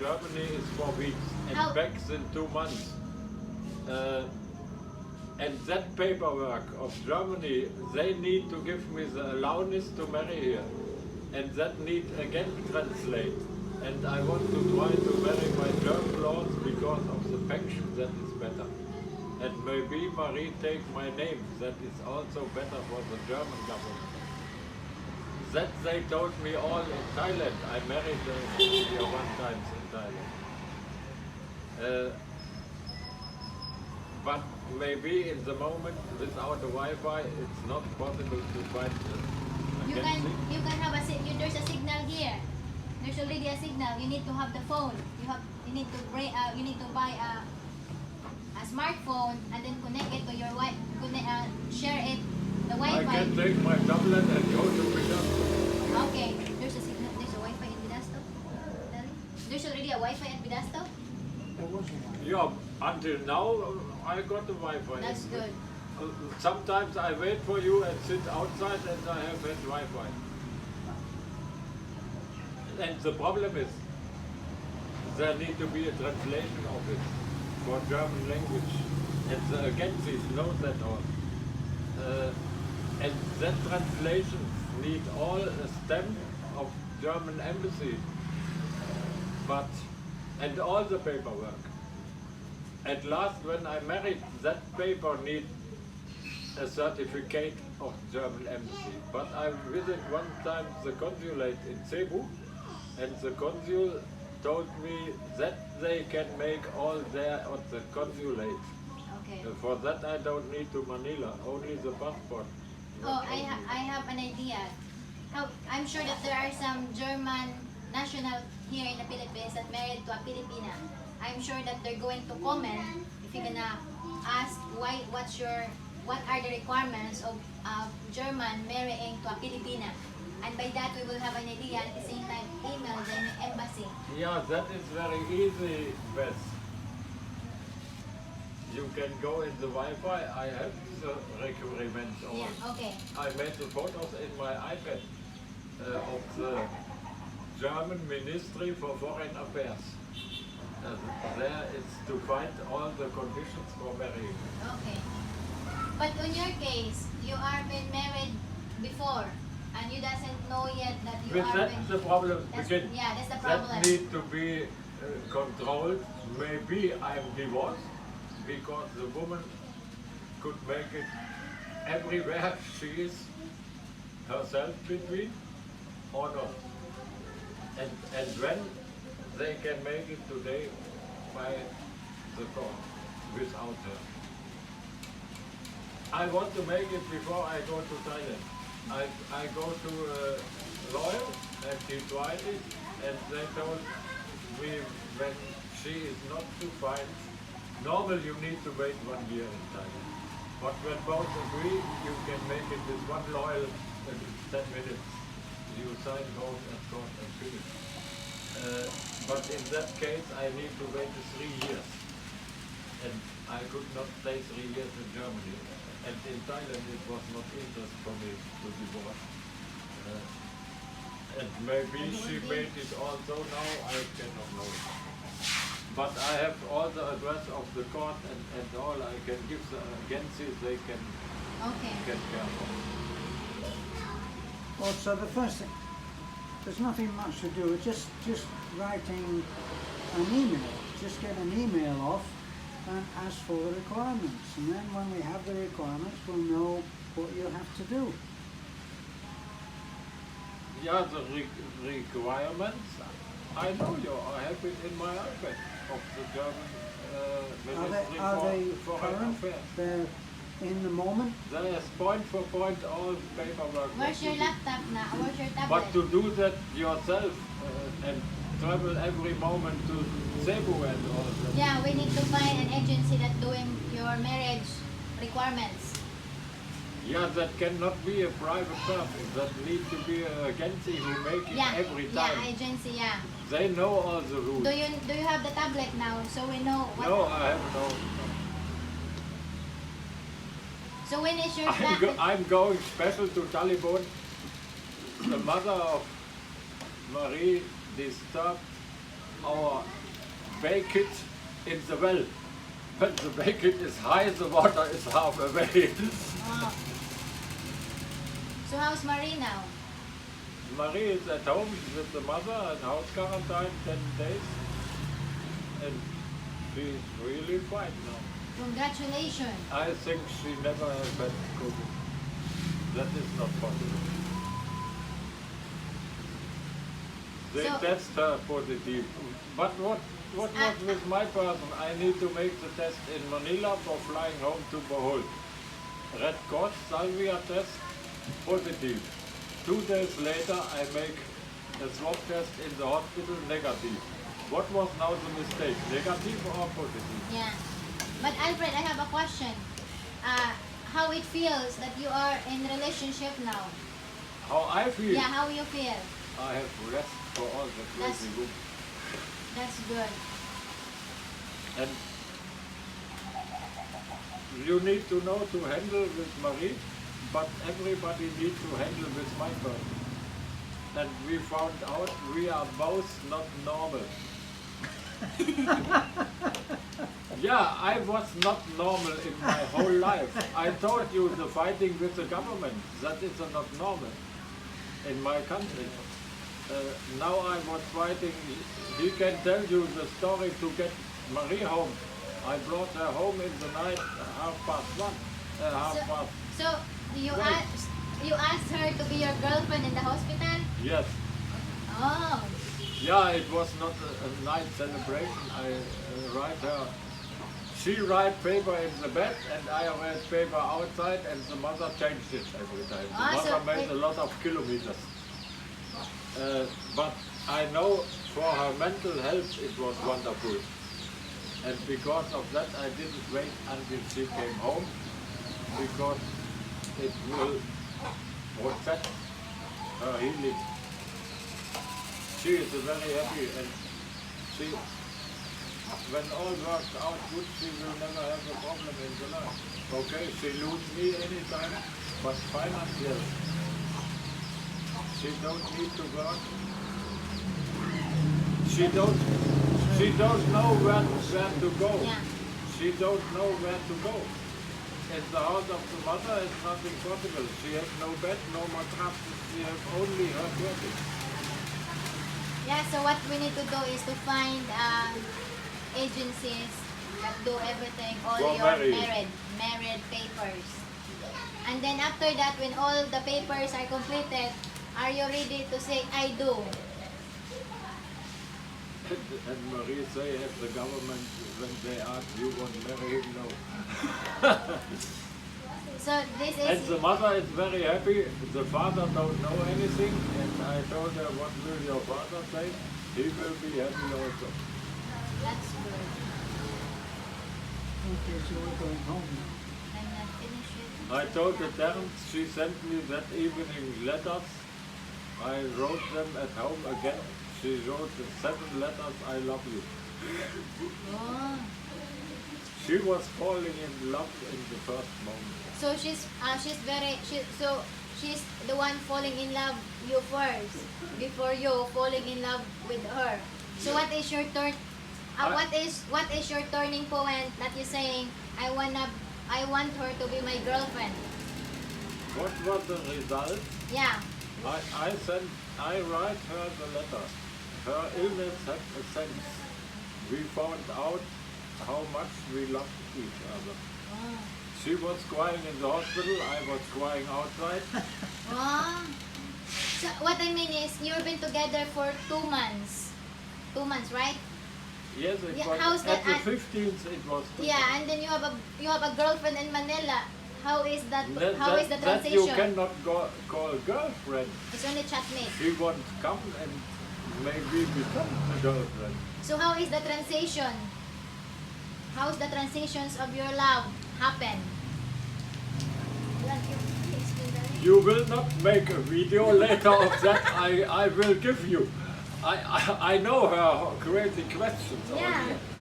Germany is 4 weeks and How- back in 2 months. And that paperwork of Germany, they need to give me the allowance to marry here. And that need again translate. And I want to try to marry my German laws because of the pension, that is better. And maybe Marie take my name, that is also better for the German government. That they told me all in Thailand. I married here 1 time in Thailand. But maybe in the moment without the Wi-Fi, it's not possible to find You can have there's a signal here. There's already a signal. You need to have the phone. You need to buy a smartphone and then connect it to your share it the I Wi-Fi. can take my tablet and go to Pinay. Okay. There's a signal. There's a Wi-Fi in Bidasto. There's already a Wi-Fi at Bidasto. Yeah, until now I got the Wi-Fi. That's good. Sometimes I wait for you and sit outside and I have had Wi-Fi. And the problem is, there need to be a translation of it for German language. And the agencies know that all. And that translation need all a stamp of German embassy. And all the paperwork. At last, when I married, that paper need a certificate of German embassy. But I visited 1 time the consulate in Cebu, and the consul told me that they can make all there at the consulate. Okay. For that I don't need to Manila, only the passport. Oh, I have an idea. I'm sure that there are some German national here in the Philippines that married to a Filipina. I'm sure that they're going to comment if you're gonna ask what are the requirements of German marrying to a Filipina. And by that we will have an idea and at the same time email the embassy. Yeah, that is very easy, Beth. You can go in the Wi-Fi, I have the requirements all. Yeah, okay. I made the photos in my iPad of the German Ministry for Foreign Affairs. There is to find all the conditions for marrying. Okay. But in your case, you are been married before and you doesn't know yet that you But are that's the problem. That's the problem. That need to be controlled. Maybe I'm divorced because the woman could make it everywhere she is herself between or not. And when they can make it today by the court without her. I want to make it before I go to Thailand. I go to a lawyer and he tried it and they told me when she is not to find, normal you need to wait 1 year in Thailand. But when both agree, you can make it with 1 lawyer in 10 minutes. You sign both at court and finish. But in that case, I need to wait 3 years. And I could not stay 3 years in Germany. And in Thailand, it was not interest for me to divorce. And maybe she made it also now, I cannot know. But I have all the address of the court and all I can give the agencies, they can get care of. Well, so the first thing, there's nothing much to do. It's just writing an email. Just get an email off and ask for the requirements. And then when we have the requirements, we'll know what you have to do. Yeah, the requirements, I know you. I have it in my iPad of the German Ministry Are they for Foreign current? Affairs. They're in the moment? There is point for point all paperwork. Where's your laptop now? Where's your tablet? But to do that yourself and travel every moment to Cebu and all that. Yeah, we need to find an agency that doing your marriage requirements. Yeah, that cannot be a private person. That needs to be an agency who make it every time. Yeah, agency, yeah. They know all the rules. Do you have the tablet now so we know what? No, I have no. So when is your plan? I'm going special to Taliban. The mother of Marie disturbed our bake it in the well. When the bacon is high, the water is half away. Oh. So how's Marie now? Marie is at home with the mother and house quarantine 10 days. And she's really fine now. Congratulations. I think she never had COVID. That is not possible. They So- test her positive. But what was with my person? I need to make the test in Manila for flying home to Bohol. Red Cross salvia test positive. 2 days later I make a swab test in the hospital negative. What was now the mistake? Negative or positive? Yeah. But Alfred, I have a question. How it feels that you are in relationship now? How I feel? Yeah, how you feel? I have rest for all the crazy That's- room. That's good. And you need to know to handle with Marie, but everybody needs to handle with my person. And we found out we are both not normal. Yeah, I was not normal in my whole life. I told you the fighting with the government, that is not normal in my country. Now I was fighting, he can tell you the story to get Marie home. I brought her home in the night, 1:30. So you Right. asked her to be your girlfriend in the hospital? Yes. Oh. Yeah, it was not a night celebration. I write her. She write paper in the bed and I write paper outside and the mother changed it every time. The Ah, so mother made a lot of kilometers. But I know for her mental health it was wonderful. And because of that I didn't wait until she came home because it will protect her healing. She is very happy and she, when all works out good, she will never have a problem in the life. Okay, she lose me anytime, but financial. She don't need to work. She don't know where to go. Yeah. She don't know where to go. In the house of the mother is nothing possible. She has no bed, no mattress. She has only her clothing. Yeah, so what we need to do is to find agencies that do everything, all For your marriage. married papers. And then after that, when all the papers are completed, are you ready to say, I do? And Marie say at the government when they ask you want to marry him, no. So this And is, the mother is very happy. The father don't know anything, and I told her, what will your father say? He will be happy also. that's good. Okay, so we're going home now. I'm not finished yet. I told the tenants, she sent me that evening letters. I wrote them at home again. She wrote the 7 letters, I love you. Oh. She was falling in love in the first moment. So she's the one falling in love you first before you falling in love with her. So what is your turn? What is your turning point that you're saying I want her to be my girlfriend? What was the result? Yeah. I write her the letter. Her illness had a sense. We found out how much we loved each other. Oh. She was crying in the hospital, I was crying outside. Oh. So what I mean is you've been together for 2 months. 2 months, right? Yes, it Yeah, was how's at that- the 15th it was. Yeah, and then you have a girlfriend in Manila. How is that? How is the That you transition? cannot call girlfriend. It's only chatmate. She won't come and maybe become a girlfriend. So how is the transition? How's the transitions of your love happen? You will not make a video later of that. I will give you. I know her crazy questions. Yeah. already.